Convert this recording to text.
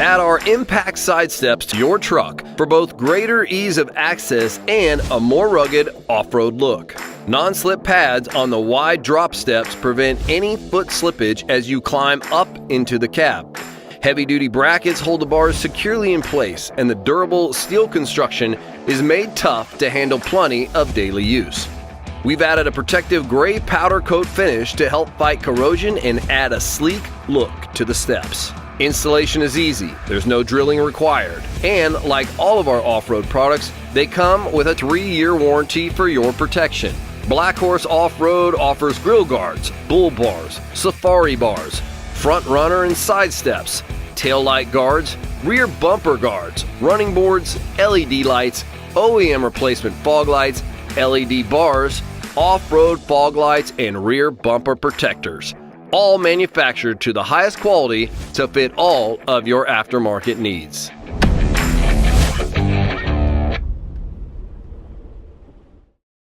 Add our impact side steps to your truck for both greater ease of access and a more rugged off-road look. Non-slip pads on the wide drop steps prevent any foot slippage as you climb up into the cab. Heavy-duty brackets hold the bars securely in place, and the durable steel construction is made tough to handle plenty of daily use. We've added a protective gray powder coat finish to help fight corrosion and add a sleek look to the steps. Installation is easy, there's no drilling required, and like all of our off-road products, they come with a 3-year warranty for your protection. Black Horse Off-Road offers grill guards, bull bars, safari bars, front runner and side steps, tail light guards, rear bumper guards, running boards, LED lights, OEM replacement fog lights, LED bars, off-road fog lights, and rear bumper protectors. All manufactured to the highest quality to fit all of your aftermarket needs.